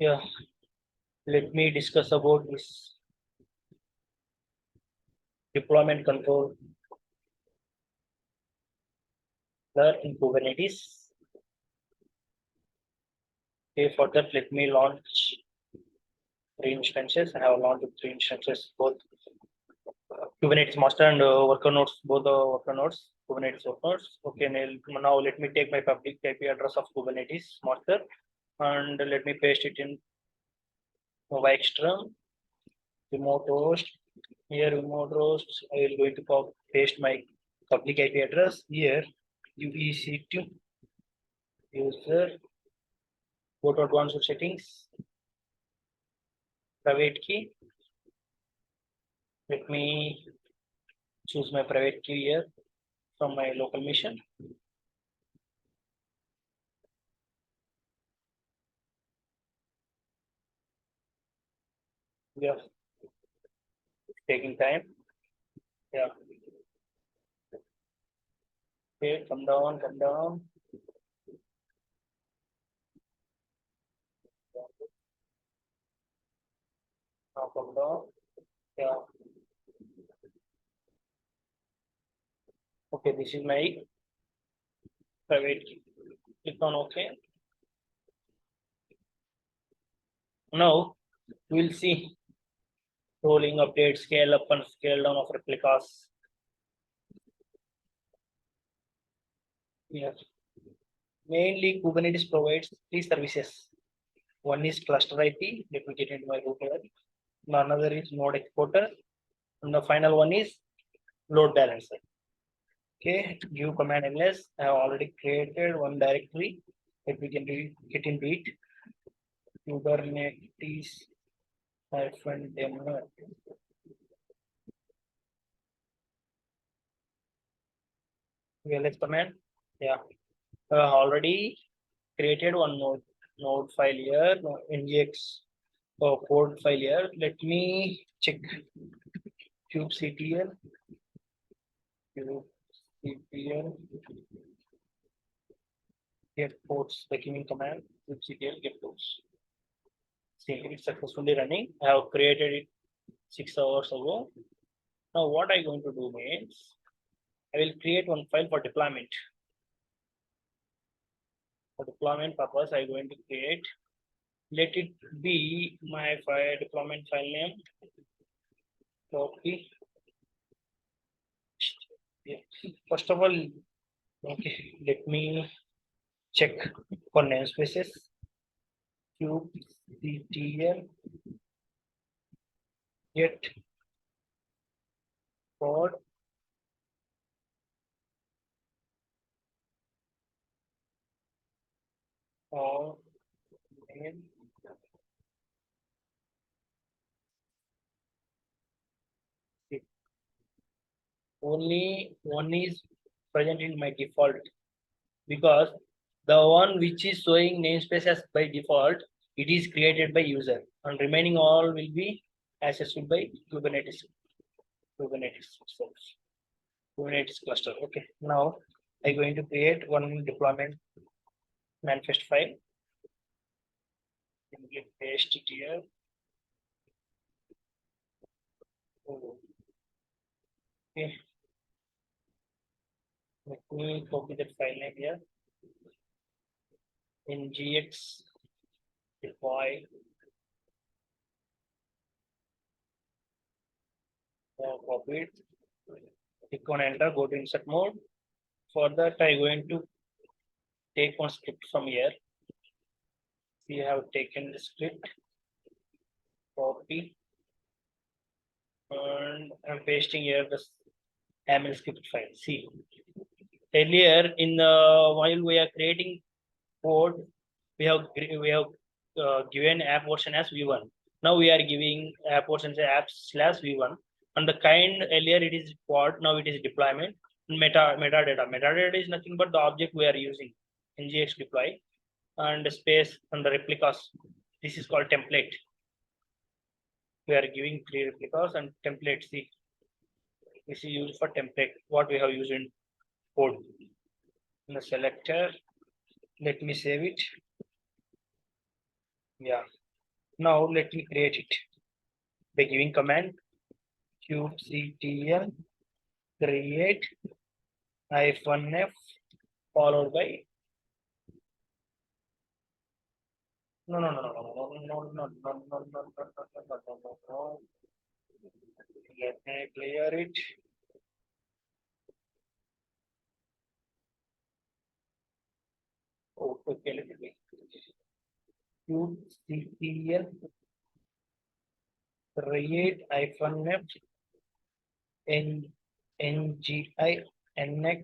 Yeah, let me discuss about this deployment control in Kubernetes. Okay, for that, let me launch 3 instances. I have launched 3 instances, both Kubernetes master and worker nodes, both the worker nodes, Kubernetes worker nodes. Okay, now let me take my public IP address of Kubernetes master and let me paste it in Extreme remote host. Here, remote host, I will going to paste my public IP address. Here, UEC2 user, go to advanced settings, private key. Let me choose my private key here from my local machine. Yeah, taking time. Yeah. Okay, come down, come down. Now come down. Yeah. Okay, this is my private key. Click on OK. Now we'll see rolling update, scale up and scale down of replicas. Yeah. Mainly Kubernetes provides 3 services. One is cluster IP, let me get into my router. Another is node exporter, and the final one is load balancer. Okay, give command ls. I have already created one directory. Let me get into it. Kubernetes -demo. ls command. Yeah, already created one node file here, ngx code file here. Let me check kubectl. Get ports, the giving command, kubectl get ports. See, it's successfully running. I have created it 6 hours ago. Now, what I'm going to do means I will create one file for deployment. For deployment purpose, I'm going to create. Let it be my file deployment file name. Copy. Yeah. First of all, okay, let me check for namespaces. kubectl get pod or name. Only one is present in my default because the one which is showing namespace as by default, it is created by user and remaining all will be accessible by Kubernetes itself. Kubernetes cluster. Okay, now I'm going to create one deployment manifest file. Simply paste it here. Okay. Let me copy that file name here. In gx deploy copy it. Click on enter, go to insert mode. For that, I'm going to take one script from here. We have taken the script, copy, and I'm pasting here the YAML script file. See, earlier in while we are creating code, we have given app version as v1. Now we are giving app version as apps/v1. And the kind earlier it is pod, now it is deployment. Metadata. Metadata is nothing but the object we are using. ngx deploy and space and the replicas. This is called template. We are giving 3 replicas and templates. See, this is used for template. What we have used in code. In the selector, let me save it. Yeah. Now let me create it by giving command kubectl create -f followed by no. Let me clear it. Oh, okay, let me kubectl create -f nginx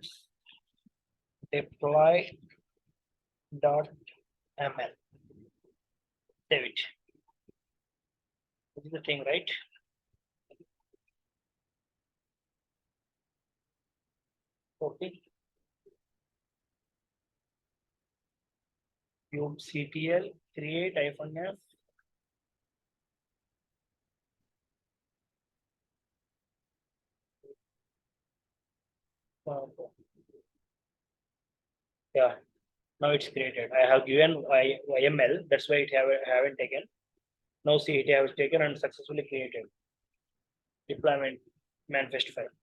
deploy .ml. Save it. This is the thing, right? Okay. kubectl create -f. Yeah. Now it's created. I have given YML. That's why it haven't taken. Now see it has taken and successfully created deployment manifest file.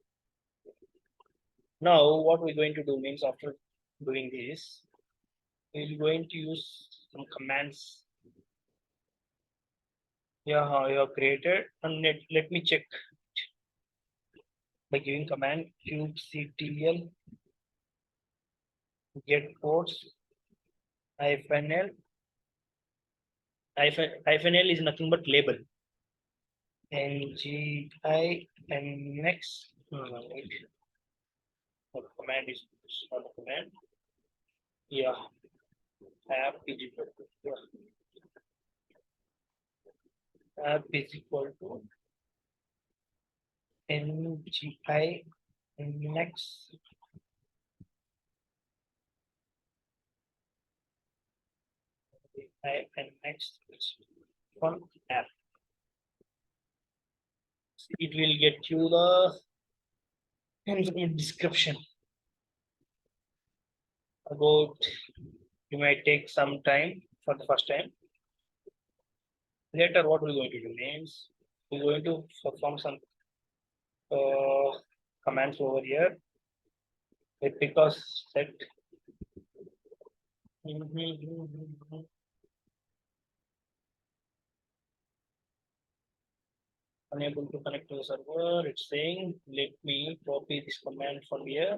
Now what we're going to do means after doing this, we're going to use some commands. Yeah, you have created and let me check by giving command kubectl get ports -l. -l is nothing but label. nginx. Wait. What command is not a command? Yeah, app is equal to app is equal to nginx next one app. It will get you the description about. You might take some time for the first time. Later, what we're going to do means we're going to perform some commands over here. Because set unable to connect to the server. It's saying, let me copy this command from here.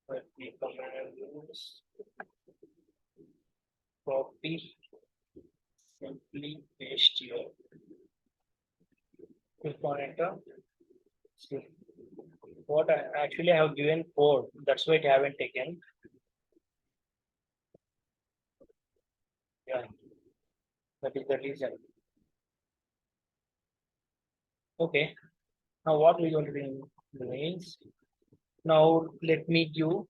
Let me command this. Copy. Simply paste here. Click on enter. See what I actually have given code. That's why I haven't taken. Yeah, that is the reason. Okay. Now what we're going to do means now let me give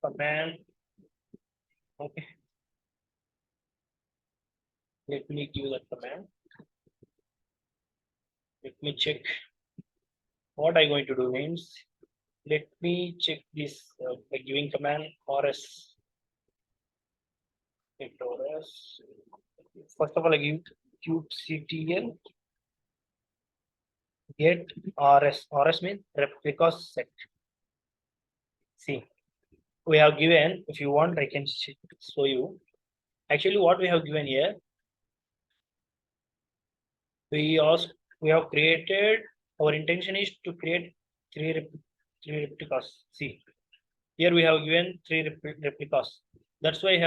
command. Okay. Let me give the command. Let me check. What I'm going to do means let me check this by giving command rs. Rs. First of all, I give kubectl get rs. Rs means replicas set. See, we have given. If you want, I can show you. Actually, what we have given here, we have created. Our intention is to create three replicas. See, here we have given three replicas. That's why I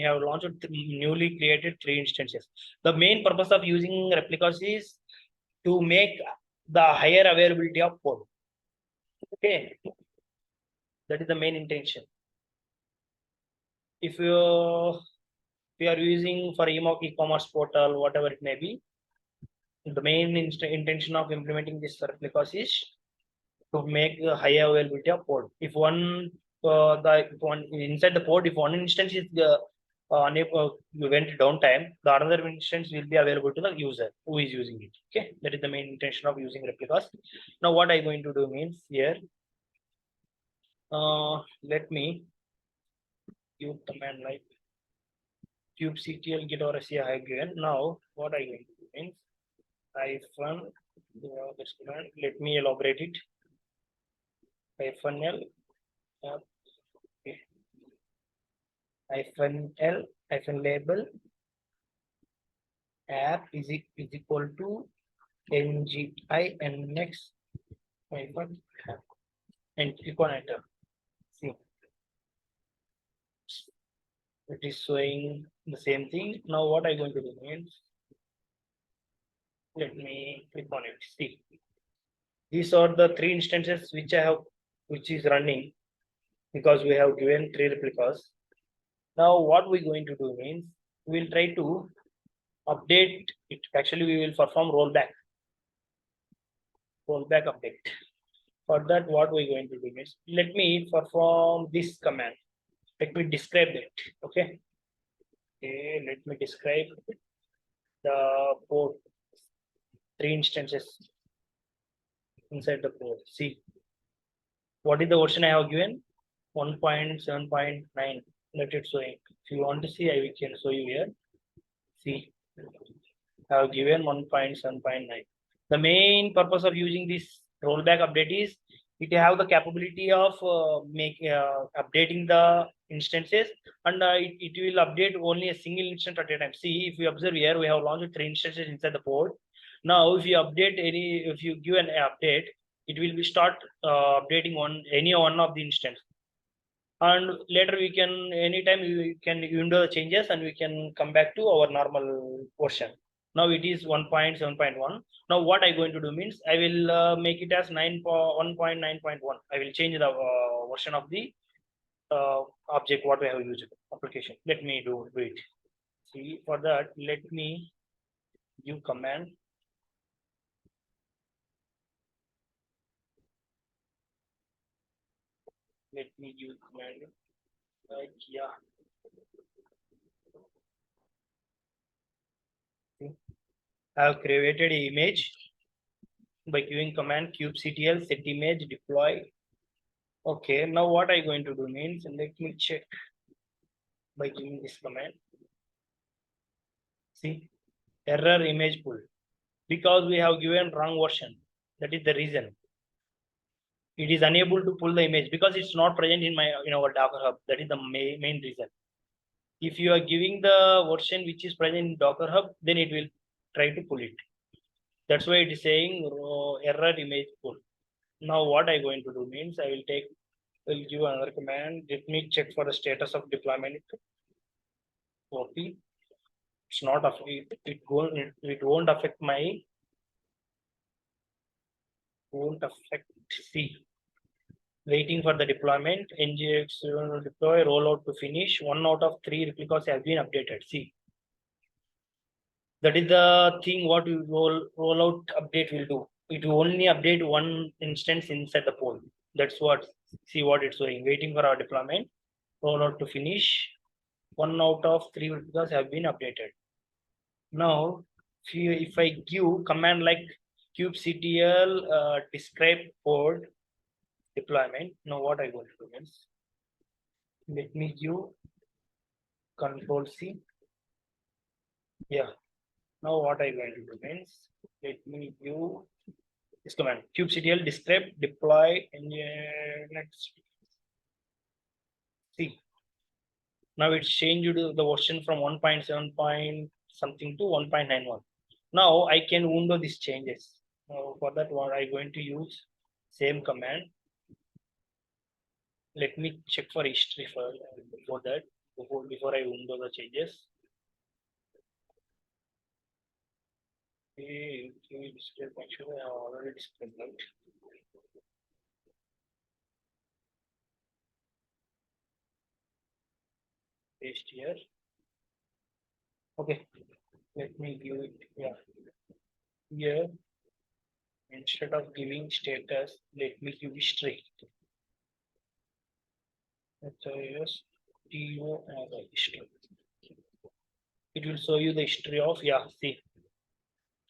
have launched newly created 3 instances. The main purpose of using replicas is to make the higher availability of code. Okay, that is the main intention. If we are using for e-commerce portal, whatever it may be, the main intention of implementing this replicas is to make a higher availability of code. If one inside the code, if one instance is unable went downtime, the other instance will be available to the user who is using it. Okay, that is the main intention of using replicas. Now, what I'm going to do means here, let me give command like kubectl get or I have given. Now what I going to do means hyphen this command. Let me elaborate it. Hyphen l okay. Hyphen l hyphen label app is equal to ngi and next hyphen app and click on enter. See, it is showing the same thing. Now what I going to do means let me click on it. See, these are the three instances which I have, which is running because we have given three replicas. Now what we're going to do means we'll try to update it. Actually, we will perform rollback update. For that, what we're going to do is let me perform this command. Let me describe it. Okay. Okay. Let me describe the port three instances inside the port. See, what is the version I have given? 1.7.9. Let it show. If you want to see, I can show you here. See, I have given 1.7.9. The main purpose of using this rollback update is it have the capability of updating the instances, and it will update only a single instance at a time. See, if you observe here, we have launched three instances inside the pod. Now, if you update if you give an update, it will be start updating any one of the instance, and later we can anytime we can undo the changes and we can come back to our normal version. Now it is 1.7.1. Now what I going to do means I will make it as 1.9.1. I will change the version of the object what we have used application. Let me do it. See, for that let me give command. Let me give command like yeah. I have created an image by giving command kubectl set image deploy. Okay, now what I going to do means let me check by giving this command. See, error image pull because we have given wrong version. That is the reason it is unable to pull the image because it's not present in our Docker Hub. That is the main reason. If you are giving the version which is present in Docker Hub, then it will try to pull it. That's why it is saying error image pull. Now what I going to do means I will give another command. Let me check for the status of deployment. Copy. It's not it won't affect C. Waiting for the deployment. Nginx deploy rollout to finish. 1 out of 3 replicas have been updated. See, that is the thing what you rollout update will do. It will only update one instance inside the pod. That's what. See what it's doing. Waiting for our deployment. Rollout to finish. 1 out of 3 replicas have been updated. Now, if I give command like kubectl describe pod deployment, now what I going to do is let me give control C. Yeah. Now what I going to do means let me give this command kubectl describe deploy and next. See. Now it's changed to the version from 1.7 point something to 1.91. Now I can undo these changes. Now for that one I going to use same command. Let me check for history before that, before I undo the changes. Okay, actually I have already displayed that. Paste here. Okay, let me give it. Yeah, here instead of giving status, let me give history. Yes, TO as a history. It will show you the history of see.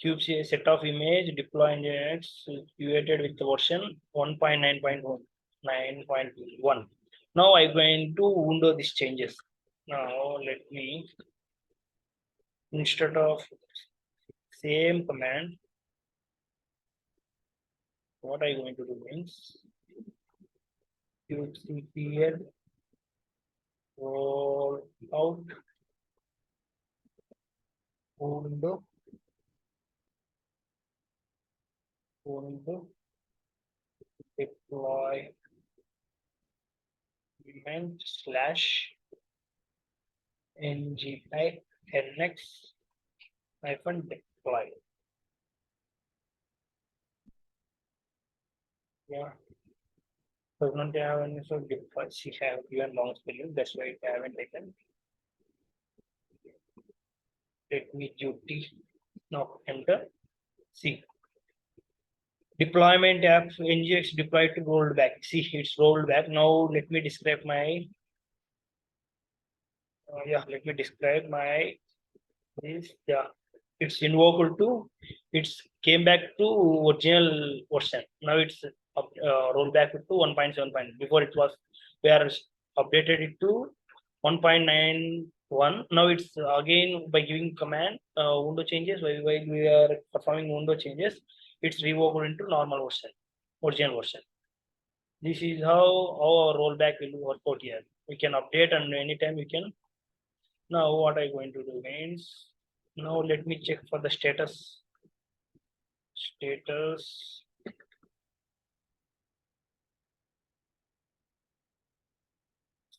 Cubes a set of image deploy Nginx created with the version 1.9.1. Now I'm going to window these changes. Now let me, instead of same command, what I'm going to do means kubectl roll out window deploy element slash ngpi nx hyphen deploy. Yeah, does not have any sort of deploy. She have given long spelling. That's why I haven't taken. Let me duty. Now enter. See, deployment app ngx deployed to rolled back. See, it's rolled back. Now let me describe my. Let me describe my this. Yeah, it's invoked to. It's came back to original version. Now it's rolled back to 1.7. Before it was we are updated it to 1.91. Now it's again by giving command window changes while we are performing window changes, it's revoked into normal version, original version. This is how our rollback will work out here. We can update and anytime we can. Now what I'm going to do means, now let me check for the status.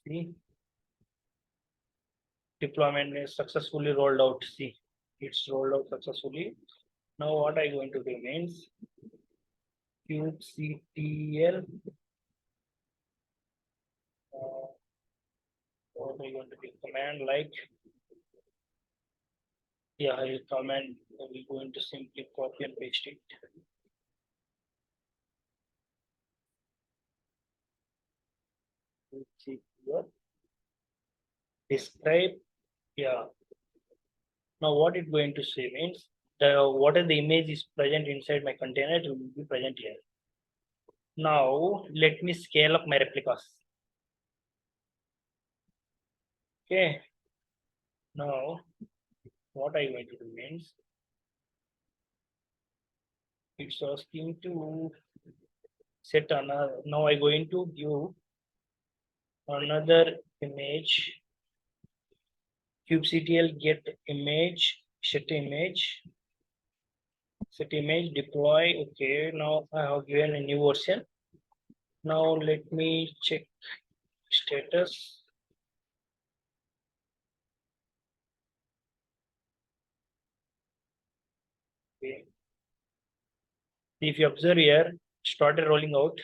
See, deployment is successfully rolled out. See, it's rolled out successfully. Now what I'm going to do means kubectl. What are you going to do? Command like, I command. We're going to simply copy and paste it. Describe. Yeah. Now what it's going to say means what are the image is present inside my container, it will be present here. Now let me scale up my replicas. Okay. Now what I'm going to do means it's asking to set another. Now I'm going to give another image. kubectl get image, set image deploy. Okay, now I have given a new version. Now let me check status. Okay. If you observe here, started rolling out.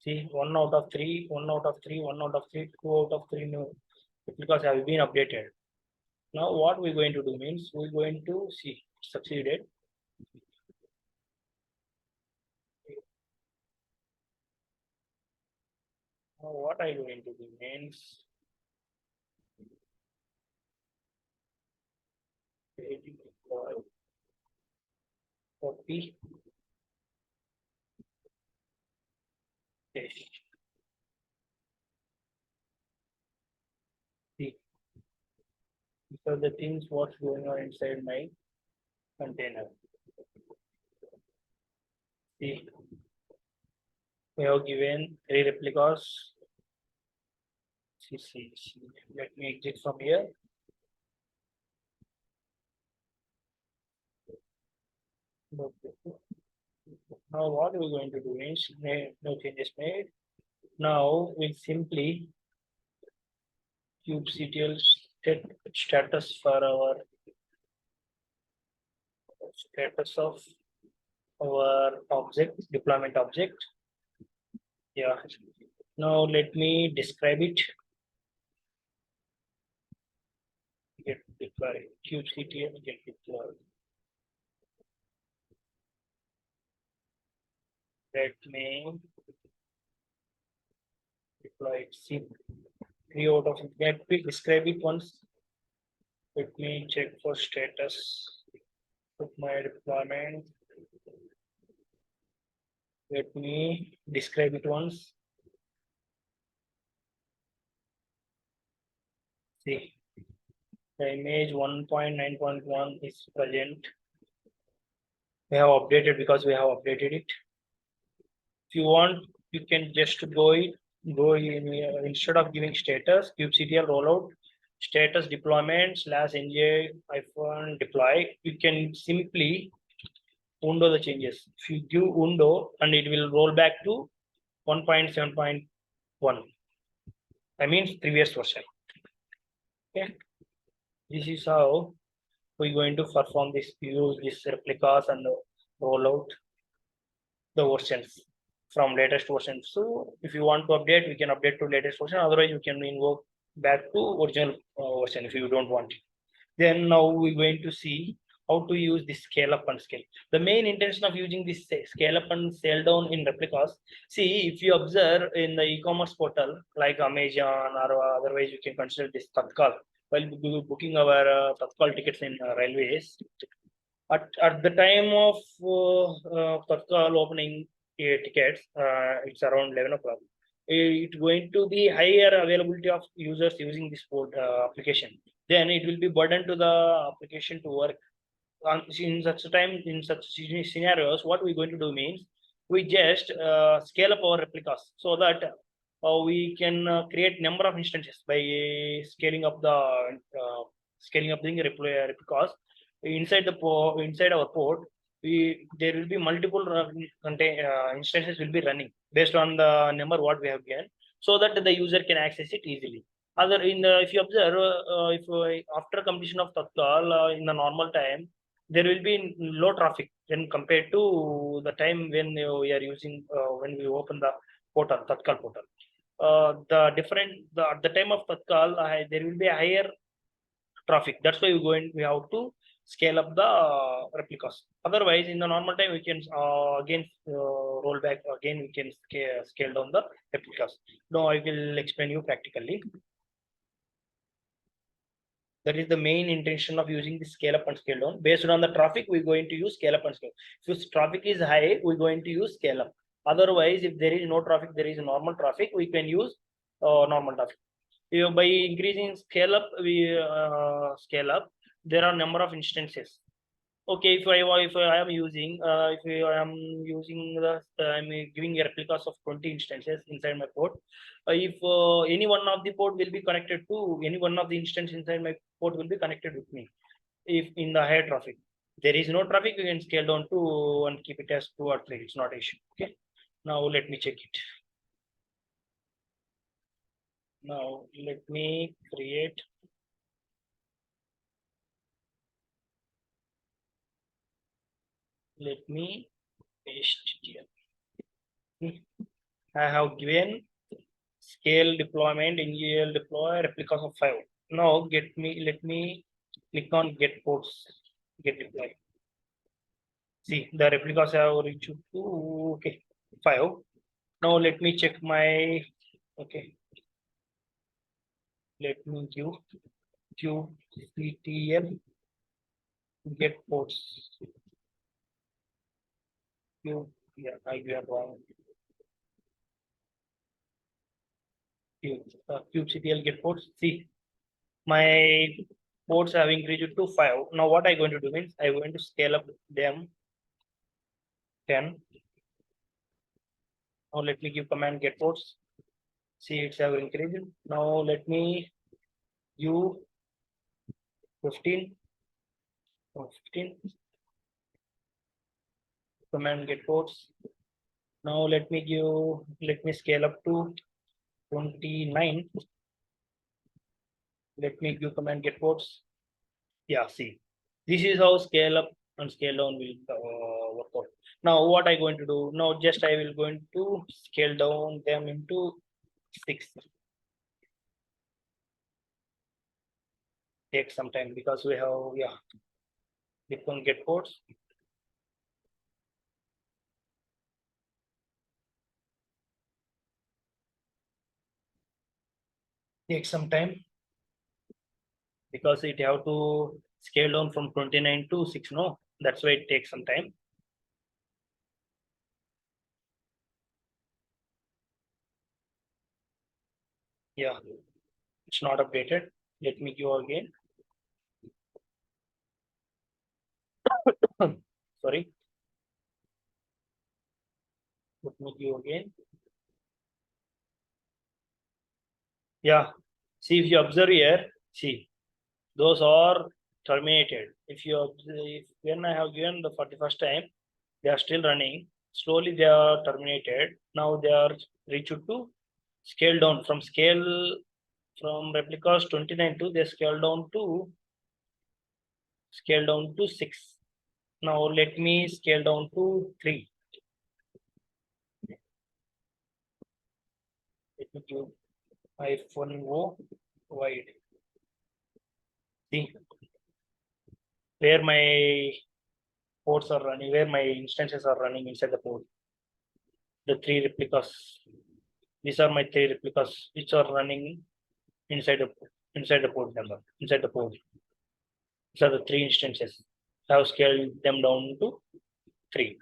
See, 1 out of 3, 1 out of 3, 1 out of 3, 2 out of 3 new replicas have been updated. Now what we're going to do means we're going to see succeeded. Now what I'm going to do means copy paste. See, these are the things what's going on inside my container. See, we have given 3 replicas. See. Let me exit from here. Now what we're going to do is no changes made. Now we simply kubectl status for our status of our object, deployment object. Yeah. Now let me describe it. Get deploy kubectl get deploy. Let me deploy it. See, 3 out of it. Let me describe it once. Let me check for status. Put my deployment. Let me describe it once. See, the image 1.9.1 is present. We have updated because we have updated it. If you want, you can just go in instead of giving status, kubectl rollout status deployment slash nj hyphen deploy. You can simply undo the changes. If you give undo, and it will roll back to 1.7.1. I mean previous version. Okay, this is how we're going to perform this. Use this replicas and roll out the versions from latest version. So if you want to update, we can update to latest version. Otherwise, you can invoke back to original version if you don't want it. Then now we're going to see how to use this scale up and scale. The main intention of using this scale up and scale down in replicas. See, if you observe in the e-commerce portal like Amazon or otherwise, you can consider this Tatkal while booking our Tatkal tickets in railways. At the time of Tatkal opening tickets, it's around 11 o'clock. It's going to be higher availability of users using this application. Then it will be burden to the application to work. In such a time, in such scenarios, what we're going to do means we just scale up our replicas so that we can create number of instances by scaling up the replicas inside inside our port. There will be multiple instances will be running based on the number what we have given, so that the user can access it easily. Other in the if you observe, if after completion of Tatkal in the normal time, there will be low traffic when compared to the time when we are using when we open the portal, Tatkal portal. At the time of Tatkal, there will be a higher traffic. That's why we have to scale up the replicas. Otherwise, in the normal time, we can again roll back. Again, we can scale down the replicas. Now, I will explain you practically. That is the main intention of using the scale up and scale down. Based on the traffic, we're going to use scale up and scale. If traffic is high, we're going to use scale up. Otherwise, if there is no traffic, there is normal traffic, we can use normal traffic. By increasing scale up, there are number of instances. Okay, if I am using if I am using the I'm giving a replicas of 20 instances inside my port. If any one of the port will be connected to any one of the instance inside my port will be connected with me. If in the higher traffic, there is no traffic, we can scale down to and keep it as 2 or 3. It's not an issue. Okay, now let me check it. Now let me create. Let me paste it here. I have given scale deployment, NGL deploy, replicas of 5. Now let me click on get ports, get deploy. See, the replicas have reached to, okay, 5. Now let me check my, okay, let me give kubectl get ports. Yeah, I got wrong. Kubectl get ports. See, my ports have increased to 5. Now what I'm going to do means I'm going to scale up them 10. Now let me give command get ports. See, it's have increased. Now let me give 15. 15. Command get ports. Now let me scale up to 29. Let me give command get ports. Yeah, see, this is how scale up and scale down will work out. Now what I going to do? Now just I will going to scale down them into 6. Take some time because we have, yeah, click on get ports. Take some time because it have to scale down from 29 to 6. No, that's why it takes some time. Yeah, it's not updated. Let me give again. Sorry. Let me give again. Yeah. See, if you observe here, see, those are terminated. If you observe, when I have given the for the first time, they are still running. Slowly they are terminated. Now they are reached to scale down from replicas 29 to they scale down to 6. Now let me scale down to 3. Let me give iPhone O wide. See where my ports are running, where my instances are running inside the port. The 3 replicas. These are my 3 replicas which are running inside the port number, inside the port. These are the 3 instances. I have scaled them down to 3.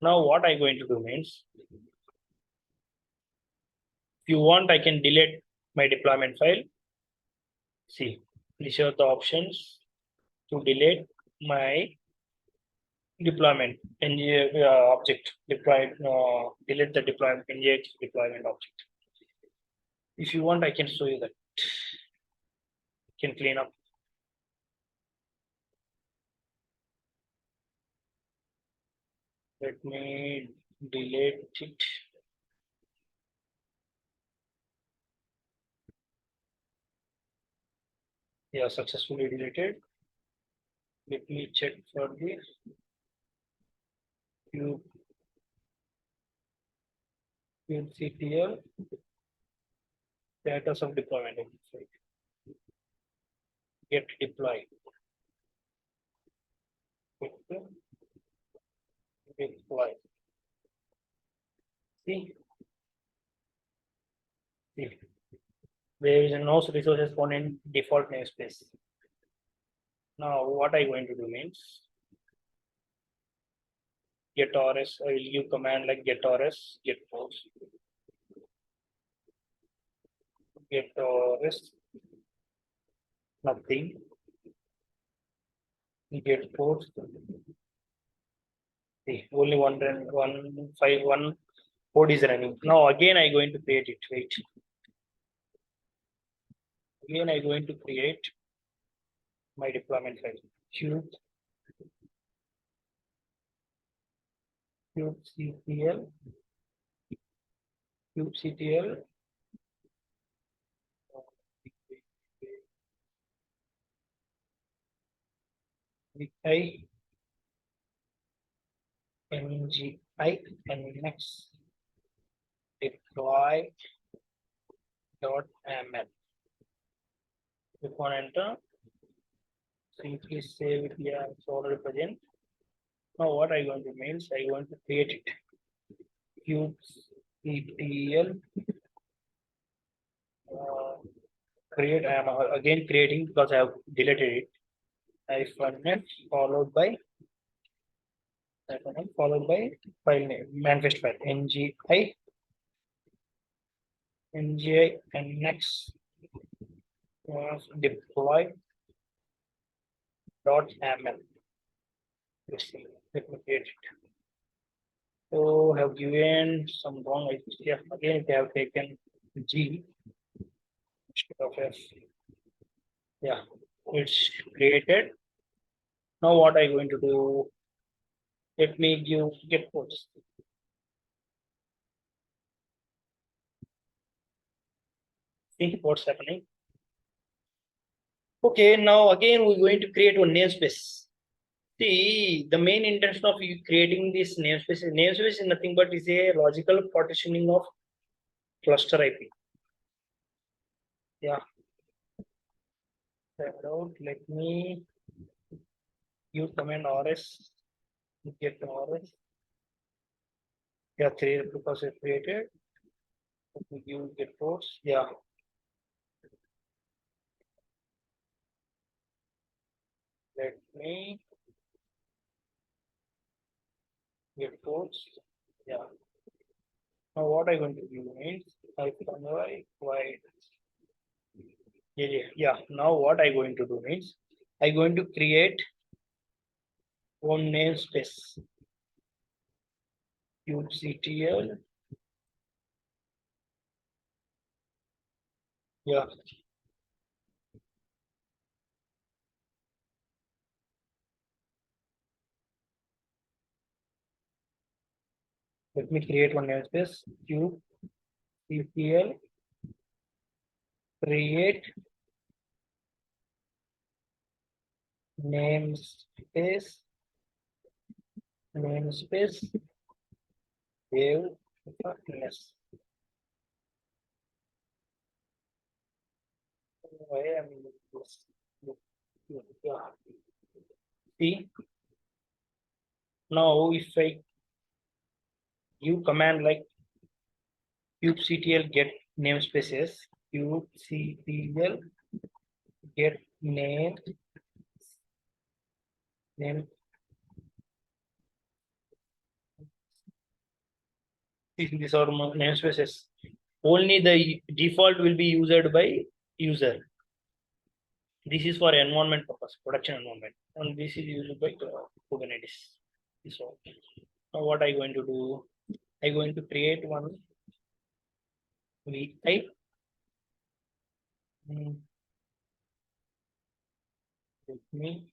Now what I'm going to do means, if you want, I can delete my deployment file. See, these are the options to delete my deployment object. Delete the deployment NGX deployment object. If you want, I can show you that. Can clean up. Let me delete it. Yeah, successfully deleted. Let me check for the kubectl status of deployment. Get deploy. Deploy. See, there is no resources found in default namespace. Now, what I'm going to do means get rs. I will use command like get rs, get post, get rs, nothing, get post. See, only one five one code is running. Now again I'm going to create it. Wait. Again I'm going to create my deployment file. kubectl kubectl mgi and next deploy.ml. Click on enter. Simply save it here. It's already present. Now what I'm going to do means I'm going to create it. kubectl create. I am again creating because I have deleted it. -f followed by file name manifest file nga and next deploy.ml. Let me create it. So have given some wrong yeah, again they have taken G instead of F. Yeah, it's created. Now what I'm going to do, let me give get ports. See what's happening. Okay, now again we're going to create one namespace. See, the main intention of you creating this namespace is nothing but is a logical partitioning of cluster IP. Yeah. Let me use command rs get rs. Yeah, 3 because it created. Let me give get ports. Yeah. Let me get ports. Yeah. Now what I'm going to do is I wide Yeah. Now what I going to do means I going to create one namespace kubectl. Yeah. Let me create one namespace kubectl create namespace namespace wave less. Why am I this? Yeah. See now if I give command like kubectl get namespaces kubectl get name these are namespaces. Only the default will be used by user. This is for environment purpose, production environment, and this is used by Kubernetes. So now what I going to do? I going to create one vi. Let me